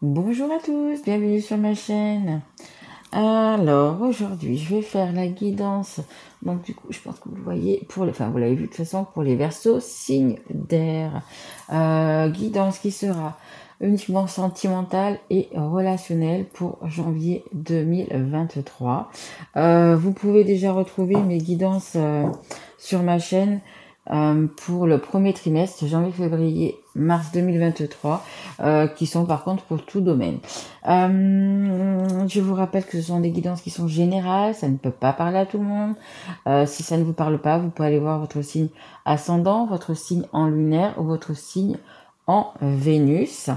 Bonjour à tous, bienvenue sur ma chaîne. Alors aujourd'hui je vais faire la guidance. Donc du coup je pense que vous voyez, vous l'avez vu de toute façon pour les Verseaux, signe d'air. Guidance qui sera uniquement sentimentale et relationnelle pour janvier 2023. Vous pouvez déjà retrouver mes guidances sur ma chaîne pour le premier trimestre, janvier, février, mars 2023, qui sont par contre pour tout domaine. Je vous rappelle que ce sont des guidances qui sont générales, ça ne peut pas parler à tout le monde. Si ça ne vous parle pas, vous pouvez aller voir votre signe ascendant, votre signe en lunaire ou votre signe en Vénus.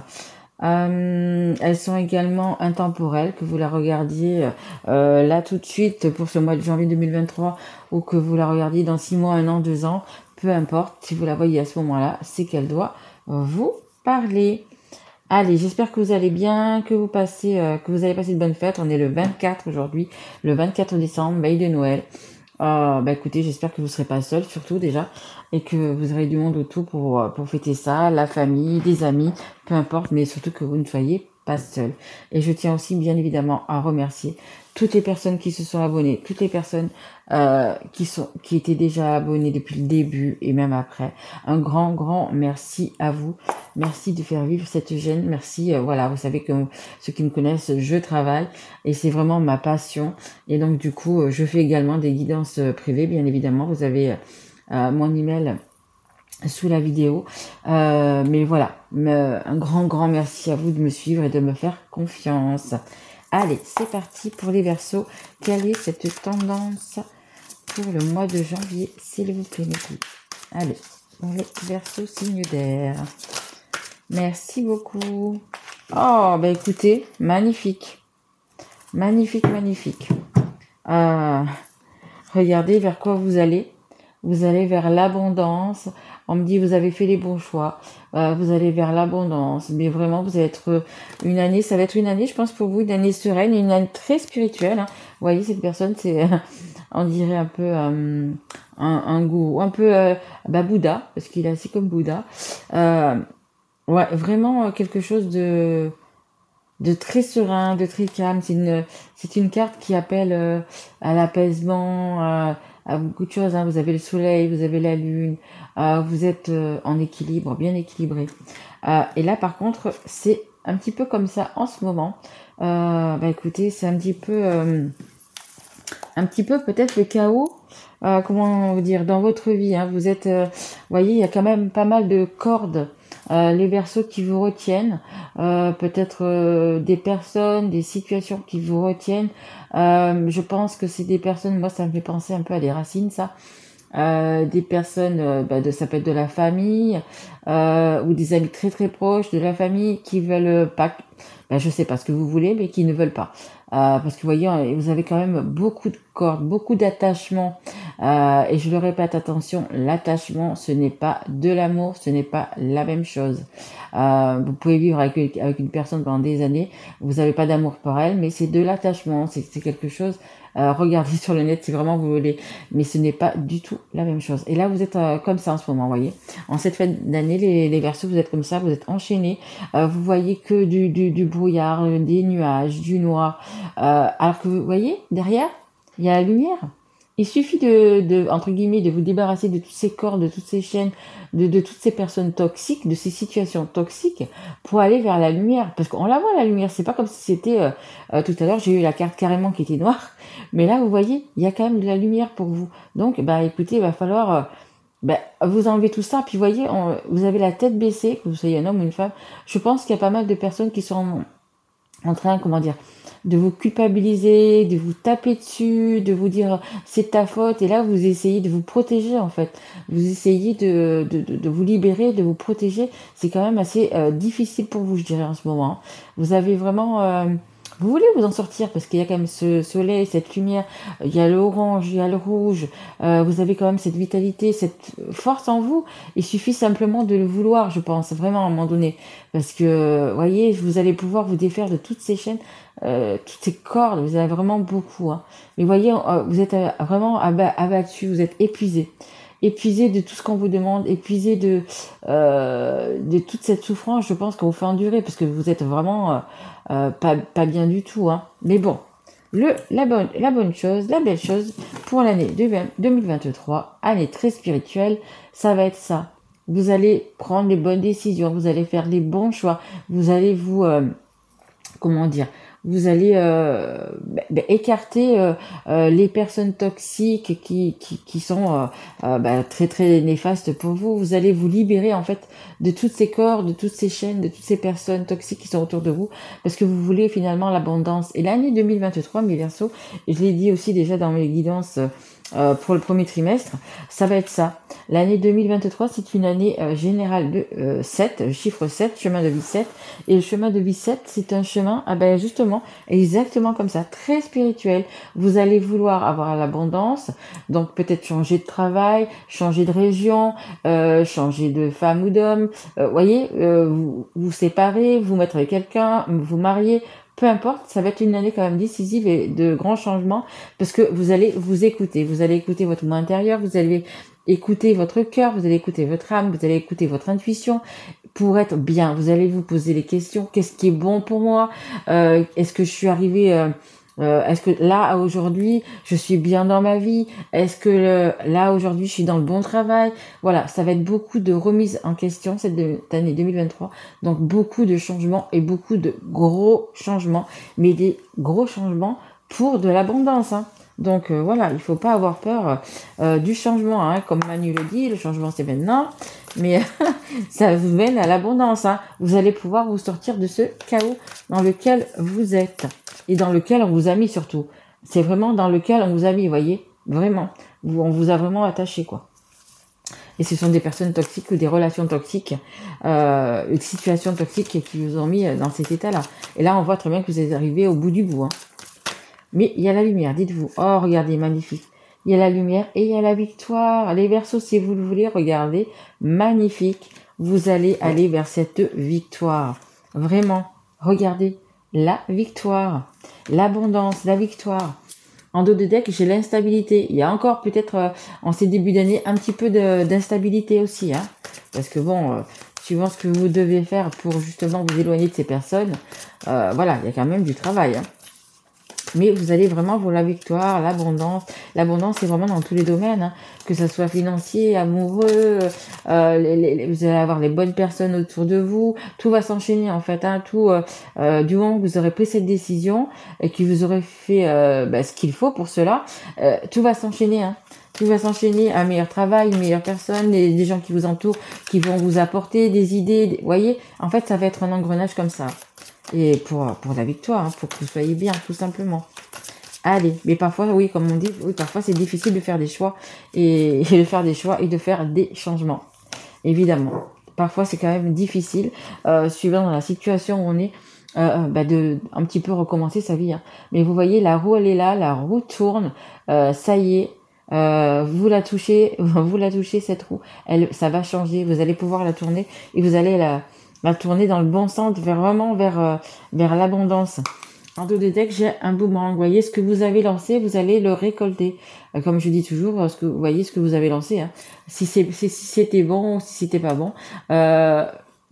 Elles sont également intemporelles, que vous la regardiez là tout de suite pour ce mois de janvier 2023 ou que vous la regardiez dans 6 mois, 1 an, 2 ans, peu importe, si vous la voyez à ce moment-là, c'est qu'elle doit vous parler. Allez, j'espère que vous allez bien, que vous allez passer de bonnes fêtes. On est le 24 aujourd'hui, le 24 décembre, veille de Noël. Écoutez, j'espère que vous ne serez pas seul, surtout déjà, et que vous aurez du monde autour pour fêter ça, la famille, des amis, peu importe, mais surtout que vous ne soyez pas seul. Et je tiens aussi bien évidemment à remercier toutes les personnes qui se sont abonnées, toutes les personnes qui étaient déjà abonnées depuis le début et même après. Un grand merci à vous. Merci de faire vivre cette chaîne. Merci, voilà, vous savez que ceux qui me connaissent, je travaille et c'est vraiment ma passion. Et donc du coup, je fais également des guidances privées, bien évidemment. Vous avez mon email sous la vidéo. Mais voilà, un grand merci à vous de me suivre et de me faire confiance. Allez, c'est parti pour les Verseaux. Quelle est cette tendance pour le mois de janvier, s'il vous plaît, mes filles? Allez, pour les Verseaux, signe d'air. Merci beaucoup. Oh, bah écoutez, magnifique. Magnifique. Regardez vers quoi vous allez. Vous allez vers l'abondance. On me dit, vous avez fait les bons choix. Vous allez vers l'abondance. Mais vraiment, vous allez être une année, ça va être une année, je pense pour vous, une année sereine, une année très spirituelle. Hein. Vous voyez, cette personne, c'est, on dirait un peu un goût, un peu Bouddha, parce qu'il est assez comme Bouddha. Ouais, vraiment quelque chose de très serein, de très calme. C'est une carte qui appelle à l'apaisement, à beaucoup de choses. Hein. Vous avez le soleil, vous avez la lune, vous êtes en équilibre, bien équilibré. Et là, par contre, c'est un petit peu comme ça en ce moment. Écoutez, c'est un petit peu peut-être le chaos. Comment vous dire, dans votre vie, hein, vous êtes, voyez, il y a quand même pas mal de cordes, les Verseaux qui vous retiennent, peut-être des personnes, des situations qui vous retiennent. Je pense que c'est des personnes, moi ça me fait penser un peu à des racines, ça. Des personnes, ça peut être de la famille ou des amis très proches de la famille qui veulent pas, je sais pas ce que vous voulez, mais qui ne veulent pas. Parce que vous voyez, vous avez quand même beaucoup de cordes, beaucoup d'attachements. Et je le répète, attention, l'attachement, ce n'est pas de l'amour, ce n'est pas la même chose. Vous pouvez vivre avec une personne pendant des années, vous n'avez pas d'amour pour elle, mais c'est de l'attachement, c'est quelque chose. Regardez sur le net si vraiment vous voulez, mais ce n'est pas du tout la même chose. Et là, vous êtes comme ça en ce moment, vous voyez. En cette fête d'année, les Verseaux, vous êtes comme ça, vous êtes enchaînés. Vous voyez que du brouillard, des nuages, du noir. Alors que vous voyez, derrière, il y a la lumière. Il suffit entre guillemets, de vous débarrasser de toutes ces cordes, de toutes ces chaînes, de toutes ces personnes toxiques, de ces situations toxiques, pour aller vers la lumière. Parce qu'on la voit, la lumière. C'est pas comme si c'était, tout à l'heure, j'ai eu la carte carrément qui était noire. Mais là, vous voyez, il y a quand même de la lumière pour vous. Donc, écoutez, il va falloir vous enlever tout ça. Puis, vous voyez, vous avez la tête baissée, que vous soyez un homme ou une femme. Je pense qu'il y a pas mal de personnes qui sont en train, comment dire, de vous culpabiliser, de vous taper dessus, de vous dire c'est ta faute. Et là, vous essayez de vous protéger, en fait. Vous essayez de vous libérer, de vous protéger. C'est quand même assez difficile pour vous, je dirais, en ce moment. Vous avez vraiment... vous voulez vous en sortir parce qu'il y a quand même ce soleil, cette lumière, il y a l'orange, il y a le rouge, vous avez quand même cette vitalité, cette force en vous. Il suffit simplement de le vouloir, je pense, vraiment à un moment donné. Parce que, voyez, vous allez pouvoir vous défaire de toutes ces chaînes, toutes ces cordes, vous avez vraiment beaucoup. Hein. Mais voyez, vous êtes vraiment abattu, vous êtes épuisé. épuisé de tout ce qu'on vous demande, épuisé de toute cette souffrance, je pense qu'on vous fait endurer, parce que vous êtes vraiment pas bien du tout, hein. Mais bon, la bonne chose, la belle chose pour l'année 2023, année très spirituelle, ça va être ça. Vous allez prendre les bonnes décisions, vous allez faire les bons choix, vous allez comment dire, vous allez écarter les personnes toxiques qui sont très très néfastes pour vous. Vous allez vous libérer en fait de toutes ces cordes, de toutes ces chaînes, de toutes ces personnes toxiques qui sont autour de vous, parce que vous voulez finalement l'abondance. Et l'année 2023, mes Verseaux, et je l'ai dit aussi déjà dans mes guidances pour le premier trimestre, ça va être ça. L'année 2023, c'est une année générale de 7, chiffre 7, chemin de vie 7. Et le chemin de vie 7, c'est un chemin, justement, exactement comme ça, très spirituel. Vous allez vouloir avoir l'abondance, donc peut-être changer de travail, changer de région, changer de femme ou d'homme, voyez, vous séparer, vous mettre avec quelqu'un, vous marier, peu importe, ça va être une année quand même décisive et de grands changements, parce que vous allez vous écouter votre moi intérieur, vous allez écouter votre cœur, vous allez écouter votre âme, vous allez écouter votre intuition pour être bien. Vous allez vous poser les questions, qu'est-ce qui est bon pour moi, est-ce que je suis arrivée, est-ce que là aujourd'hui je suis bien dans ma vie, est-ce que là aujourd'hui je suis dans le bon travail. Voilà, ça va être beaucoup de remise en question cette année 2023, donc beaucoup de changements et beaucoup de gros changements, mais des gros changements pour de l'abondance, hein. Donc voilà, il faut pas avoir peur du changement, hein. Comme Manu le dit, le changement c'est maintenant, mais ça vous mène à l'abondance, hein. Vous allez pouvoir vous sortir de ce chaos dans lequel vous êtes et dans lequel on vous a mis surtout. C'est vraiment dans lequel on vous a mis, vous voyez, vraiment, on vous a vraiment attaché, quoi. Et ce sont des personnes toxiques ou des relations toxiques, une situation toxique qui vous ont mis dans cet état-là. Et là, on voit très bien que vous êtes arrivé au bout du bout, hein. Mais il y a la lumière, dites-vous. Oh, regardez, magnifique. Il y a la lumière et il y a la victoire. Les Verseaux, si vous le voulez, regardez, magnifique. Vous allez aller vers cette victoire. Vraiment, regardez, la victoire, l'abondance, la victoire. En dos de deck, j'ai l'instabilité. Il y a encore peut-être, en ces débuts d'année, un petit peu d'instabilité aussi, hein. Parce que bon, suivant ce que vous devez faire pour justement vous éloigner de ces personnes, voilà, il y a quand même du travail, hein. Mais vous allez vraiment pour la victoire, l'abondance. L'abondance, c'est vraiment dans tous les domaines, hein. Que ça soit financier, amoureux, vous allez avoir les bonnes personnes autour de vous. Tout va s'enchaîner, en fait, hein. Tout, du moment que vous aurez pris cette décision et que vous aurez fait ce qu'il faut pour cela, tout va s'enchaîner, hein. Tout va s'enchaîner, un meilleur travail, une meilleure personne, des gens qui vous entourent, qui vont vous apporter des idées. Vous voyez, en fait, ça va être un engrenage comme ça. Et pour la victoire, hein, pour que vous soyez bien, tout simplement. Allez, mais parfois, oui, comme on dit, oui, parfois c'est difficile de faire des choix et de faire des choix et de faire des changements. Évidemment, parfois c'est quand même difficile, suivant la situation où on est, de un petit peu recommencer sa vie, hein. Mais vous voyez, la roue elle est là, la roue tourne, ça y est. Vous la touchez cette roue, ça va changer. Vous allez pouvoir la tourner et vous allez la tourner dans le bon sens, vers l'abondance. En dos de deck, j'ai un boomerang. Vous voyez, ce que vous avez lancé, vous allez le récolter. Comme je dis toujours, vous voyez ce que vous avez lancé, hein. Si c'était bon ou si c'était pas bon,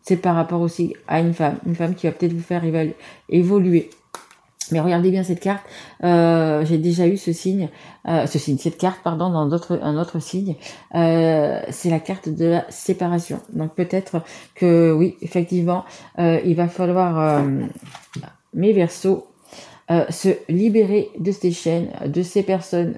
c'est par rapport aussi à une femme qui va peut-être vous faire évoluer. Mais regardez bien cette carte, j'ai déjà eu cette carte, pardon, dans un autre signe, c'est la carte de la séparation. Donc peut-être que oui, effectivement, il va falloir, mes Verseaux, se libérer de ces chaînes, de ces personnes.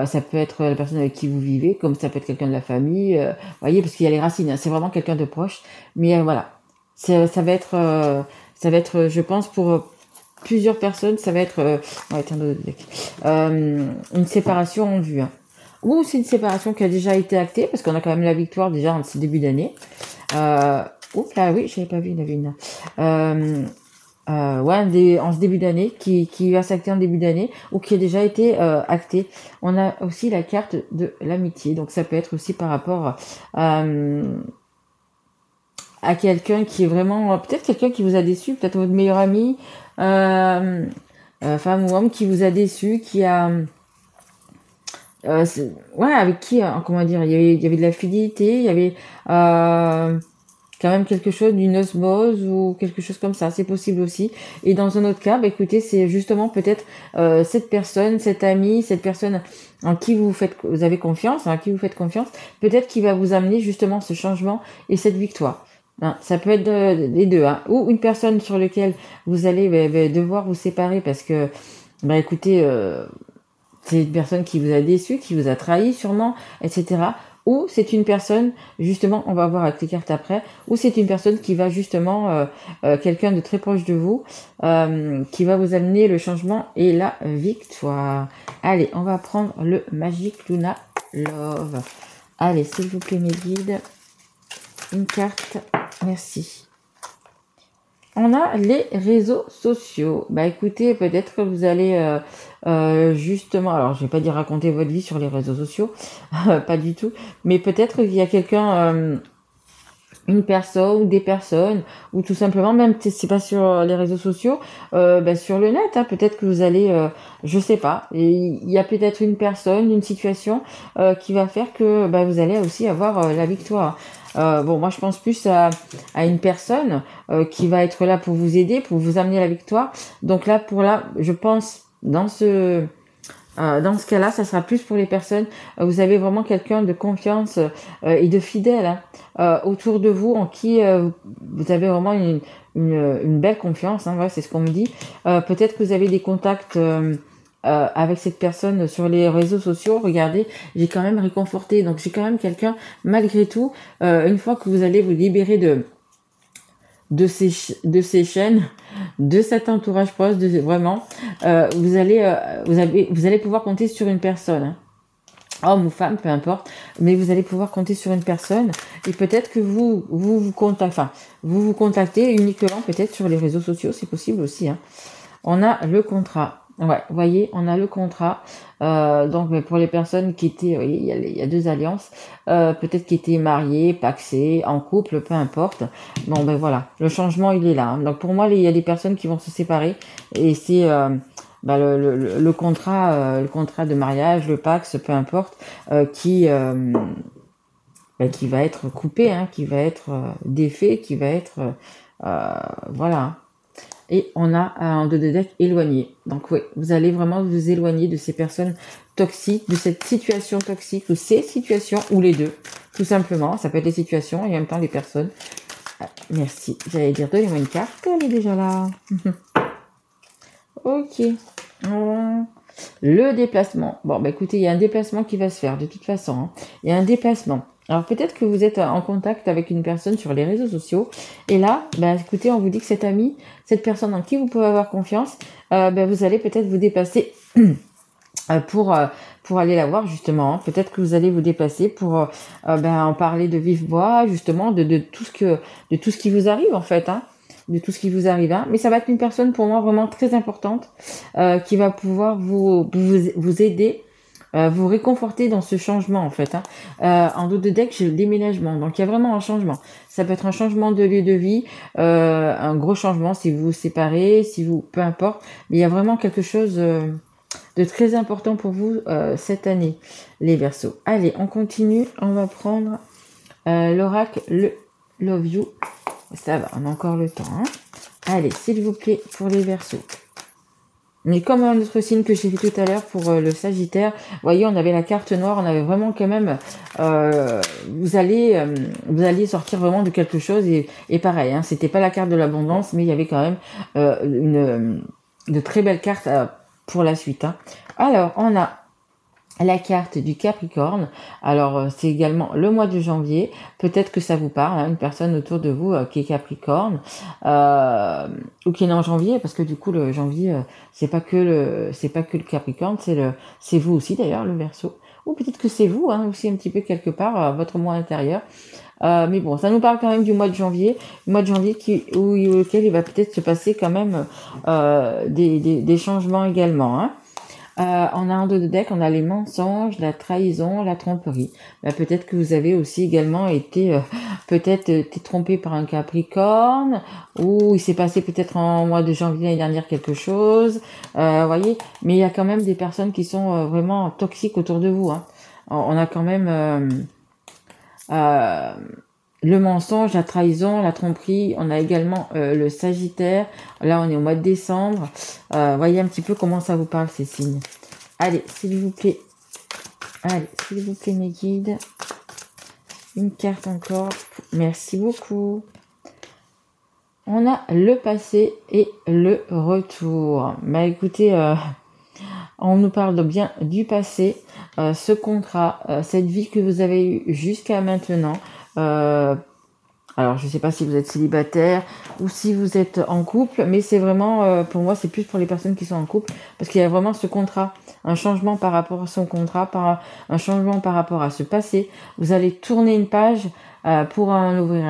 Ça peut être la personne avec qui vous vivez, comme ça peut être quelqu'un de la famille, voyez, parce qu'il y a les racines, hein, c'est vraiment quelqu'un de proche. Mais voilà, ça va être, je pense, pour plusieurs personnes, ça va être une séparation en vue, hein. Ou c'est une séparation qui a déjà été actée, parce qu'on a quand même la victoire déjà en ce début d'année. Oups là, oui, j'avais pas vu la lune. En ce début d'année, qui va s'acter en début d'année, ou qui a déjà été acté. On a aussi la carte de l'amitié, donc ça peut être aussi par rapport à quelqu'un qui est vraiment, peut-être quelqu'un qui vous a déçu, peut-être votre meilleur ami, femme ou homme qui vous a déçu, qui a ouais, avec qui, comment dire, il y avait de la fidélité, il y avait quand même quelque chose d'une osmose ou quelque chose comme ça, c'est possible aussi. Et dans un autre cas, bah, écoutez, c'est justement peut-être cette personne, cet ami, cette personne en qui vous avez confiance, en qui vous faites confiance, peut-être qui va vous amener justement ce changement et cette victoire. Hein, ça peut être les deux, hein. Ou une personne sur laquelle vous allez devoir vous séparer parce que, bah écoutez, c'est une personne qui vous a déçu, qui vous a trahi sûrement, etc. Ou c'est une personne, justement, on va voir avec les cartes après, ou c'est une personne qui va justement, quelqu'un de très proche de vous, qui va vous amener le changement et la victoire. Allez, on va prendre le Magic Luna Love. Allez, s'il vous plaît, mes guides, une carte, merci. On a les réseaux sociaux. Bah écoutez, peut-être que vous allez justement, alors je vais pas dire raconter votre vie sur les réseaux sociaux, pas du tout, mais peut-être qu'il y a quelqu'un, une personne ou des personnes, ou tout simplement même si c'est pas sur les réseaux sociaux, bah, sur le net, hein, peut-être que vous allez, je sais pas, et il y a peut-être une personne, une situation qui va faire que bah, vous allez aussi avoir la victoire. Bon, moi je pense plus à une personne qui va être là pour vous aider, pour vous amener à la victoire. Donc là, je pense dans ce cas-là, ça sera plus pour les personnes. Vous avez vraiment quelqu'un de confiance et de fidèle, hein, autour de vous, en qui vous avez vraiment une belle confiance. Hein, voilà, c'est ce qu'on me dit. Peut-être que vous avez des contacts avec cette personne sur les réseaux sociaux. Regardez, j'ai quand même réconforté. Donc j'ai quand même quelqu'un, malgré tout, une fois que vous allez vous libérer de ces chaînes, de cet entourage proche, vraiment, vous allez pouvoir compter sur une personne, hein, homme ou femme, peu importe, mais vous allez pouvoir compter sur une personne et peut-être que vous contactez uniquement peut-être sur les réseaux sociaux, c'est possible aussi, hein. On a le contrat. Ouais, vous voyez, on a le contrat. Donc, pour les personnes qui étaient, vous voyez, il y a deux alliances, peut-être qui étaient mariées, pacsées, en couple, peu importe. Bon, ben voilà, le changement, il est là, hein. Donc, pour moi, il y a des personnes qui vont se séparer et c'est le contrat de mariage, le pax, peu importe, qui va être coupé, hein, qui va être défait, qui va être voilà. Et on a un 2 de deck éloigné. Donc oui, vous allez vraiment vous éloigner de ces personnes toxiques, de cette situation toxique, ou ces situations, ou les deux, tout simplement. Ça peut être les situations et en même temps les personnes. Ah, merci. J'allais dire, donnez-moi une carte, elle est déjà là. Ok. Le déplacement. Bon, bah écoutez, il y a un déplacement qui va se faire de toute façon, hein. Il y a un déplacement. Alors peut-être que vous êtes en contact avec une personne sur les réseaux sociaux et là, bah, écoutez, on vous dit que cet ami, cette personne en qui vous pouvez avoir confiance, bah, vous allez peut-être vous dépasser pour aller la voir justement, hein. Peut-être que vous allez vous déplacer pour en parler de vive voix justement de tout ce qui vous arrive en fait, hein, de tout ce qui vous arrive, hein. Mais ça va être une personne pour moi vraiment très importante qui va pouvoir vous aider, vous réconforter dans ce changement en fait, hein. En dos de deck, j'ai le déménagement, donc il y a vraiment un changement. Ça peut être un changement de lieu de vie, un gros changement si vous vous séparez, peu importe, mais il y a vraiment quelque chose de très important pour vous cette année, les Verseaux. Allez, on continue, on va prendre l'oracle, le Love You. Ça va, on a encore le temps, hein. Allez, s'il vous plaît, pour les Verseaux. Mais comme un autre signe que j'ai fait tout à l'heure pour le Sagittaire, vous voyez, on avait la carte noire, on avait vraiment quand même, vous alliez sortir vraiment de quelque chose et pareil, hein, c'était pas la carte de l'abondance, mais il y avait quand même de très belles cartes pour la suite, hein. Alors, on a la carte du Capricorne. Alors, c'est également le mois de janvier. Peut-être que ça vous parle, hein, une personne autour de vous qui est Capricorne ou qui est né en janvier, parce que du coup, le janvier, c'est pas que le Capricorne, c'est vous aussi d'ailleurs, le Verseau. Ou peut-être que c'est vous, hein, aussi un petit peu quelque part, votre moi intérieur. Mais bon, ça nous parle quand même du mois de janvier, auquel il va peut-être se passer quand même des changements également, hein. On a en dos de deck, on a les mensonges, la trahison, la tromperie. Peut-être que vous avez aussi également été peut-être été trompé par un Capricorne, ou il s'est passé peut-être en mois de janvier l'année dernière quelque chose, voyez. Mais il y a quand même des personnes qui sont vraiment toxiques autour de vous. Hein. On a quand même le mensonge, la trahison, la tromperie. On a également le Sagittaire. Là, on est au mois de décembre. Voyez un petit peu comment ça vous parle, ces signes. Allez, s'il vous plaît. Allez, s'il vous plaît, mes guides. Une carte encore. Merci beaucoup. On a le passé et le retour. Écoutez, on nous parle bien du passé. Ce contrat, cette vie que vous avez eue jusqu'à maintenant. Alors, je ne sais pas si vous êtes célibataire ou si vous êtes en couple, mais c'est vraiment, pour moi, c'est plus pour les personnes qui sont en couple, parce qu'il y a vraiment ce contrat, un changement par rapport à son contrat, un changement par rapport à ce passé. Vous allez tourner une page pour en ouvrir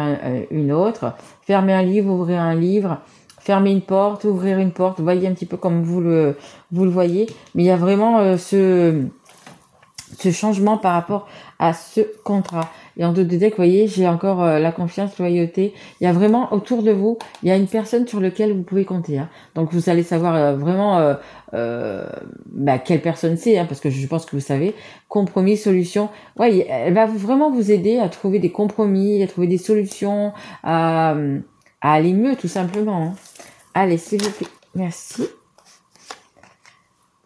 une autre, fermer un livre, ouvrir un livre, fermer une porte, ouvrir une porte. Vous voyez un petit peu comme vous le voyez, mais il y a vraiment ce changement par rapport à ce contrat. Et en dos de deck, vous voyez, j'ai encore la confiance, loyauté. Il y a vraiment autour de vous, il y a une personne sur laquelle vous pouvez compter. Hein. Donc vous allez savoir vraiment quelle personne c'est, hein, parce que je pense que vous savez. Compromis, solution. Ouais, elle va vraiment vous aider à trouver des compromis, à trouver des solutions, à aller mieux tout simplement. Hein. Allez, s'il vous plaît. Merci.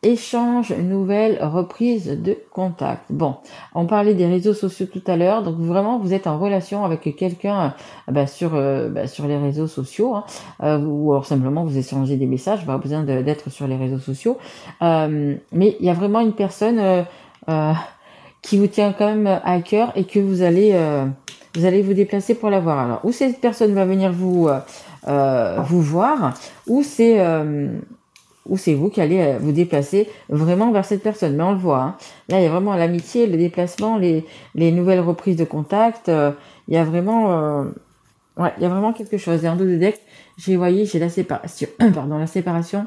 Échange, nouvelle, reprise de contact. Bon, on parlait des réseaux sociaux tout à l'heure, donc vraiment vous êtes en relation avec quelqu'un sur les réseaux sociaux, hein, ou alors simplement vous échangez des messages, pas besoin d'être sur les réseaux sociaux, mais il y a vraiment une personne qui vous tient quand même à cœur et que vous allez vous déplacer pour la voir. Alors, ou cette personne va venir vous voir, ou c'est vous qui allez vous déplacer vraiment vers cette personne. Mais on le voit. Hein. Là, il y a vraiment l'amitié, le déplacement, les nouvelles reprises de contact. Il y a vraiment, il y a vraiment quelque chose. Et en dos de deck, j'ai la séparation. Pardon, la séparation.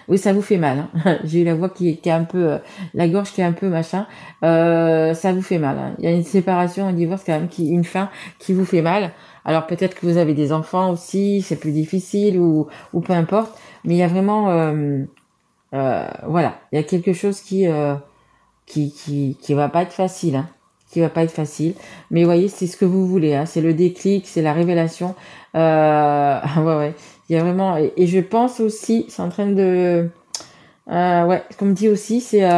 Oui, ça vous fait mal. Hein. J'ai eu la voix qui est un peu, la gorge qui est un peu machin. Ça vous fait mal. Hein. Il y a une séparation, un divorce quand même, une fin qui vous fait mal. Alors peut-être que vous avez des enfants aussi, c'est plus difficile ou peu importe. Mais il y a vraiment, voilà, il y a quelque chose qui va pas être facile, hein, qui va pas être facile. Mais vous voyez, c'est ce que vous voulez, hein, c'est le déclic, c'est la révélation. Ouais, il y a vraiment, et je pense aussi, c'est en train de, comme dit aussi, c'est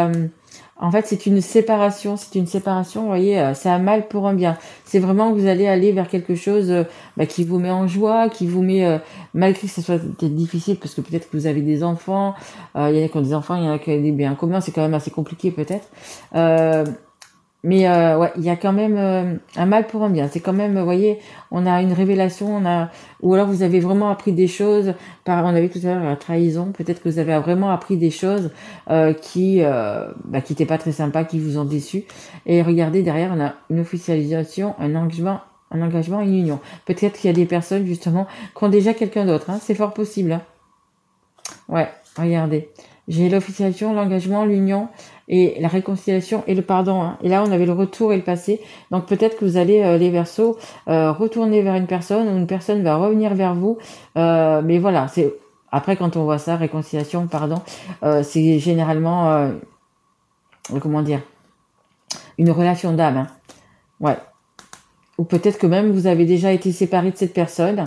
en fait, c'est une séparation, vous voyez, c'est un mal pour un bien. C'est vraiment que vous allez aller vers quelque chose qui vous met en joie, qui vous met, malgré que ce soit peut-être difficile, parce que peut-être que vous avez des enfants, il y en a qui ont des enfants, il y en a qui ont des biens communs, c'est quand même assez compliqué peut-être. Mais il y a quand même un mal pour un bien. C'est quand même, vous voyez, on a une révélation, ou alors vous avez vraiment appris des choses. On avait tout à l'heure la trahison. Peut-être que vous avez vraiment appris des choses qui n'étaient pas très sympas, qui vous ont déçu. Et regardez, derrière, on a une officialisation, un engagement, une union. Peut-être qu'il y a des personnes justement qui ont déjà quelqu'un d'autre. Hein. C'est fort possible. Hein. Ouais, regardez. J'ai l'officialisation, l'engagement, l'union et la réconciliation et le pardon. Hein. Et là, on avait le retour et le passé. Donc peut-être que vous allez, les Verseaux, retourner vers une personne ou une personne va revenir vers vous. Mais voilà, c'est après quand on voit ça, réconciliation, pardon, c'est généralement, comment dire, une relation d'âme. Hein. Ouais. Ou peut-être que même vous avez déjà été séparé de cette personne.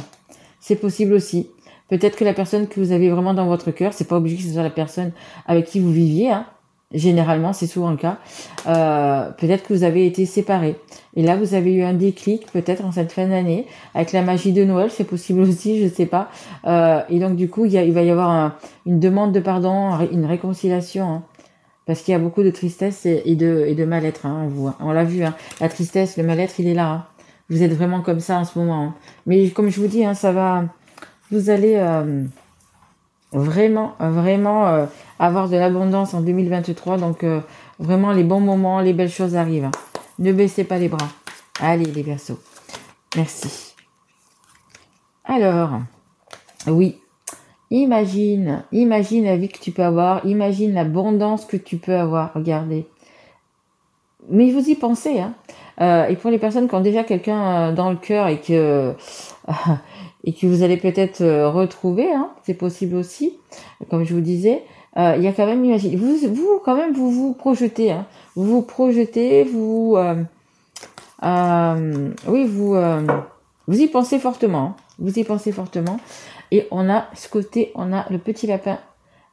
C'est possible aussi. Peut-être que la personne que vous avez vraiment dans votre cœur, c'est pas obligé que ce soit la personne avec qui vous viviez, hein. Généralement, c'est souvent le cas. Peut-être que vous avez été séparés. Et là, vous avez eu un déclic, peut-être en cette fin d'année, avec la magie de Noël, c'est possible aussi, je sais pas. Et donc, du coup, il va y avoir une demande de pardon, une réconciliation, hein. Parce qu'il y a beaucoup de tristesse et de mal-être, hein, on l'a vu, hein. La tristesse, le mal-être, il est là. Hein. Vous êtes vraiment comme ça en ce moment. Hein. Mais comme je vous dis, hein, vous allez vraiment avoir de l'abondance en 2023. Donc, vraiment, les bons moments, les belles choses arrivent. Hein. Ne baissez pas les bras. Allez, les Verseaux. Merci. Alors, oui. Imagine la vie que tu peux avoir, imagine l'abondance que tu peux avoir, regardez. Mais vous y pensez, hein. Et pour les personnes qui ont déjà quelqu'un dans le cœur et que et que vous allez peut-être retrouver, hein, c'est possible aussi, comme je vous disais, il y a quand même, imagine, vous quand même, vous projetez, hein, vous projetez, oui, vous y pensez fortement, hein, vous y pensez fortement, et on a ce côté, on a le petit lapin,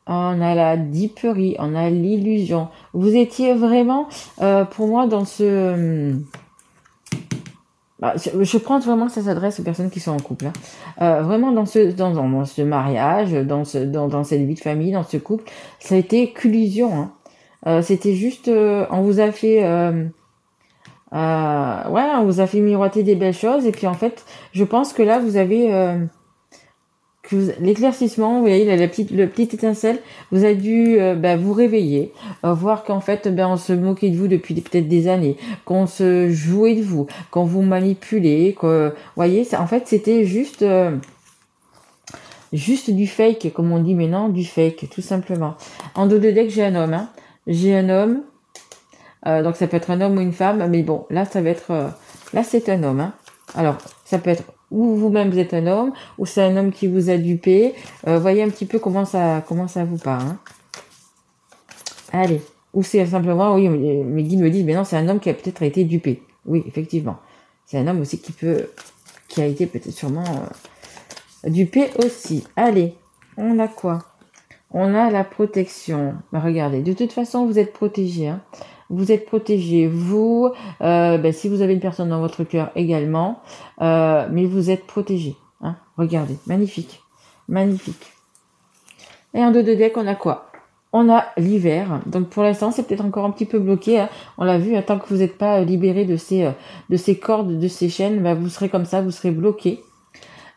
on a la diperie, on a l'illusion. Vous étiez vraiment, pour moi, dans ce... je pense vraiment que ça s'adresse aux personnes qui sont en couple. Hein. Vraiment dans ce mariage, dans cette vie de famille, dans ce couple, ça a été qu'illusion. Hein. C'était juste, on vous a fait... on vous a fait miroiter des belles choses. Et puis en fait, je pense que là, vous avez... l'éclaircissement, vous voyez, le petite étincelle, vous avez dû vous réveiller, voir qu'en fait, on se moquait de vous depuis peut-être des années, qu'on se jouait de vous, qu'on vous manipulait, que, vous voyez, en fait, c'était juste du fake, comme on dit maintenant, du fake, tout simplement. En dos de deck, j'ai un homme, hein. J'ai un homme, donc ça peut être un homme ou une femme, mais bon, là, ça va être, là, c'est un homme, hein. Alors, ça peut être ou vous-même vous êtes un homme, ou c'est un homme qui vous a dupé. Voyez un petit peu comment ça vous parle. Hein. Allez. Ou c'est simplement, oui, mes guides me disent, mais non, c'est un homme qui a peut-être été dupé. Oui, effectivement. C'est un homme aussi qui a été peut-être sûrement dupé aussi. Allez, on a quoi? On a la protection. Regardez, de toute façon, vous êtes protégé. Hein. Vous êtes protégé, vous, si vous avez une personne dans votre cœur également, mais vous êtes protégé. Hein. Regardez, magnifique, magnifique. Et en dos de deck, on a quoi? On a l'hiver. Donc pour l'instant, c'est peut-être encore un petit peu bloqué. Hein. On l'a vu, tant que vous n'êtes pas libéré de ces cordes, de ces chaînes, vous serez comme ça, vous serez bloqué.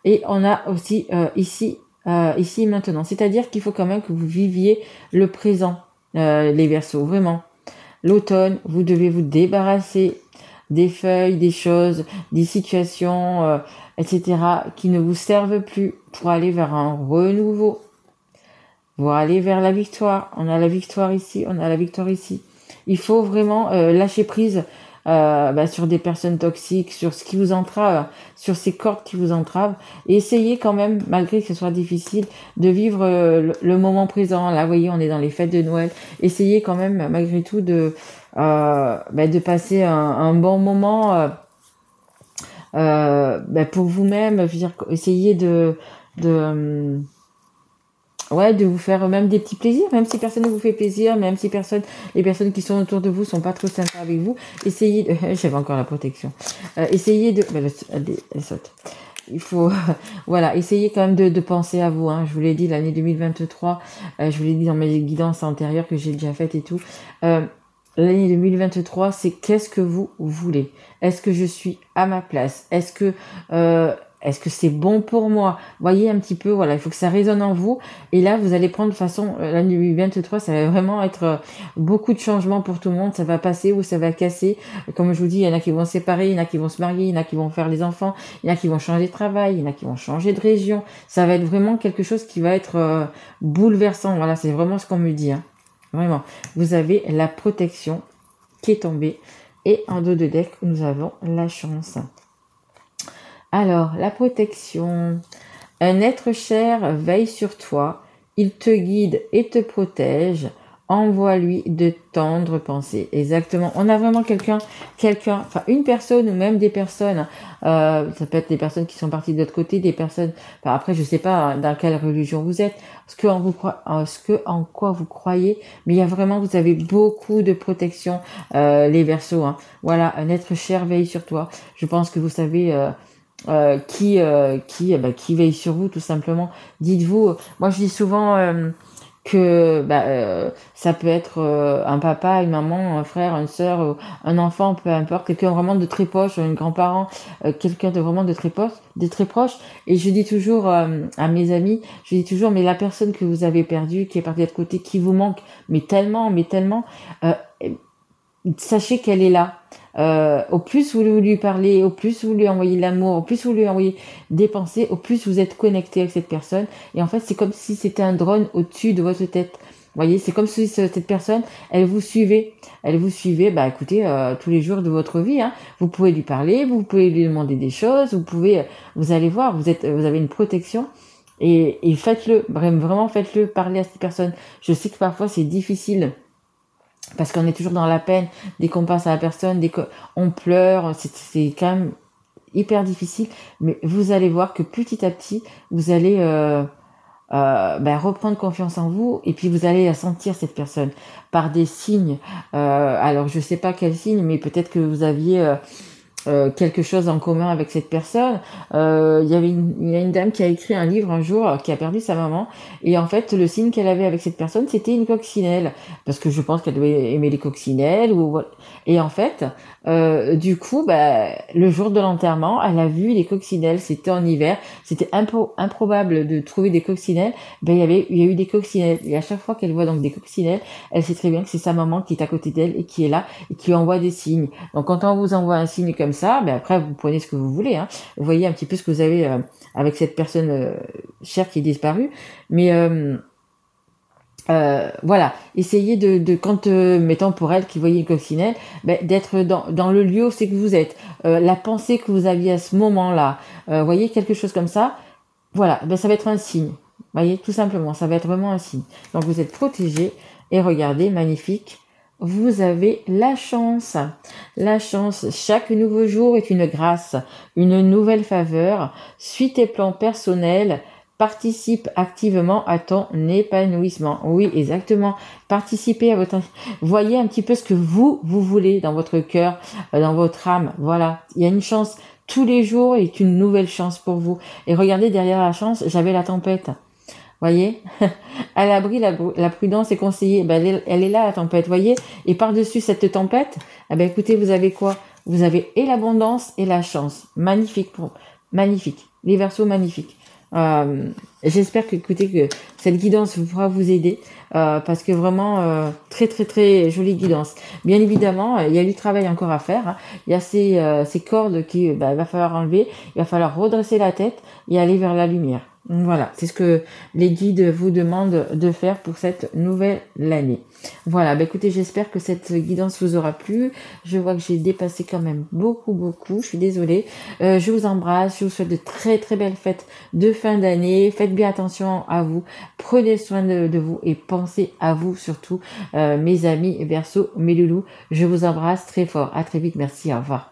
Et on a aussi ici maintenant. C'est-à-dire qu'il faut quand même que vous viviez le présent, les Verseaux, vraiment. L'automne, vous devez vous débarrasser des feuilles, des choses, des situations, etc. qui ne vous servent plus pour aller vers un renouveau, pour aller vers la victoire. On a la victoire ici, on a la victoire ici. Il faut vraiment lâcher prise sur des personnes toxiques, sur ce qui vous entrave, sur ces cordes qui vous entravent, et essayez quand même, malgré que ce soit difficile, de vivre le moment présent. Là, vous voyez, on est dans les fêtes de Noël. Essayez quand même, malgré tout, de passer un bon moment pour vous-même. Essayez de vous faire même des petits plaisirs, même si personne ne vous fait plaisir, même si les personnes qui sont autour de vous sont pas trop sympas avec vous, essayez de, j'avais encore la protection, essayez de, elle saute. Il faut, essayez quand même de penser à vous, hein. Je vous l'ai dit, l'année 2023, je vous l'ai dit dans mes guidances antérieures que j'ai déjà faites et tout, l'année 2023, c'est qu'est-ce que vous voulez? Est-ce que je suis à ma place? Est-ce que c'est bon pour moi? Voyez un petit peu, il faut que ça résonne en vous. Et là, vous allez prendre de façon, l'année 2023, ça va vraiment être beaucoup de changements pour tout le monde. Ça va passer ou ça va casser. Comme je vous dis, il y en a qui vont se séparer, il y en a qui vont se marier, il y en a qui vont faire les enfants, il y en a qui vont changer de travail, il y en a qui vont changer de région. Ça va être vraiment quelque chose qui va être bouleversant. Voilà, c'est vraiment ce qu'on me dit. Hein. Vraiment. Vous avez la protection qui est tombée. Et en dos de deck, nous avons la chance. Alors, la protection. Un être cher veille sur toi. Il te guide et te protège. Envoie-lui de tendres pensées. Exactement. On a vraiment quelqu'un, enfin une personne ou même des personnes. Ça peut être des personnes qui sont parties de l'autre côté, des personnes. Enfin, après, je sais pas dans quelle religion vous êtes, en quoi vous croyez, mais il y a vraiment, vous avez beaucoup de protection, les Verseaux. Hein. Voilà, un être cher veille sur toi. Je pense que vous savez. Qui veille sur vous tout simplement. Dites-vous, moi je dis souvent que ça peut être un papa, une maman, un frère, une sœur, un enfant, peu importe, quelqu'un vraiment de très proche, un grand-parent, quelqu'un de vraiment de très proche. Et je dis toujours à mes amis, mais la personne que vous avez perdue, qui est partie de l'autre côté, qui vous manque, mais tellement, sachez qu'elle est là. Au plus vous lui parlez, au plus vous lui envoyez de l'amour, au plus vous lui envoyez des pensées, au plus vous êtes connecté avec cette personne. Et en fait, c'est comme si c'était un drone au-dessus de votre tête. Vous voyez, c'est comme si cette personne, elle vous suivait. Elle vous suivait, bah écoutez, tous les jours de votre vie. Hein. Vous pouvez lui parler, vous pouvez lui demander des choses, vous pouvez, vous allez voir, vous avez une protection. Et faites-le, vraiment faites-le, parler à cette personne. Je sais que parfois c'est difficile parce qu'on est toujours dans la peine, dès qu'on passe à la personne, dès qu'on pleure, c'est quand même hyper difficile, mais vous allez voir que petit à petit, vous allez reprendre confiance en vous, et puis vous allez la sentir, cette personne, par des signes. Alors je sais pas quels signes, mais peut-être que vous aviez quelque chose en commun avec cette personne. Il y a une dame qui a écrit un livre un jour, qui a perdu sa maman, et en fait le signe qu'elle avait avec cette personne, c'était une coccinelle, parce que je pense qu'elle devait aimer les coccinelles, et en fait du coup, le jour de l'enterrement, elle a vu les coccinelles, c'était en hiver, c'était improbable de trouver des coccinelles, il y a eu des coccinelles, et à chaque fois qu'elle voit donc des coccinelles, elle sait très bien que c'est sa maman qui est à côté d'elle et qui est là et qui lui envoie des signes. Donc quand on vous envoie un signe comme ça, après vous prenez ce que vous voulez, hein. Vous voyez un petit peu ce que vous avez avec cette personne chère qui est disparue, mais voilà, essayez de quand, mettons pour elle qui voyait une coccinelle, d'être dans le lieu où c'est que vous êtes, la pensée que vous aviez à ce moment-là, voyez quelque chose comme ça, voilà, ça va être un signe, voyez, tout simplement, ça va être vraiment un signe. Donc vous êtes protégé, et regardez, magnifique, vous avez la chance. La chance, chaque nouveau jour est une grâce, une nouvelle faveur. Suis tes plans personnels, participe activement à ton épanouissement. Oui, exactement. Participez à votre... Voyez un petit peu ce que vous voulez dans votre cœur, dans votre âme. Voilà, il y a une chance. Tous les jours est une nouvelle chance pour vous. Et regardez, derrière la chance, j'avais la tempête. Voyez, à l'abri, la prudence est conseillée. Elle est là, la tempête, voyez. Et par-dessus cette tempête, écoutez, vous avez quoi? Vous avez et l'abondance et la chance. Magnifique, magnifique. Les Verseaux, magnifiques. J'espère que cette guidance pourra vous aider, parce que vraiment très très très jolie guidance. Bien évidemment, il y a du travail encore à faire, hein. Il y a ces cordes qui va falloir enlever, il va falloir redresser la tête et aller vers la lumière. Voilà, c'est ce que les guides vous demandent de faire pour cette nouvelle année. Voilà, écoutez, j'espère que cette guidance vous aura plu. Je vois que j'ai dépassé quand même beaucoup. Je suis désolée. Je vous embrasse. Je vous souhaite de très très belles fêtes de fin d'année. Faites bien attention à vous. Prenez soin de vous et pensez à vous surtout, mes amis Verseaux, mes loulous. Je vous embrasse très fort. À très vite. Merci. Au revoir.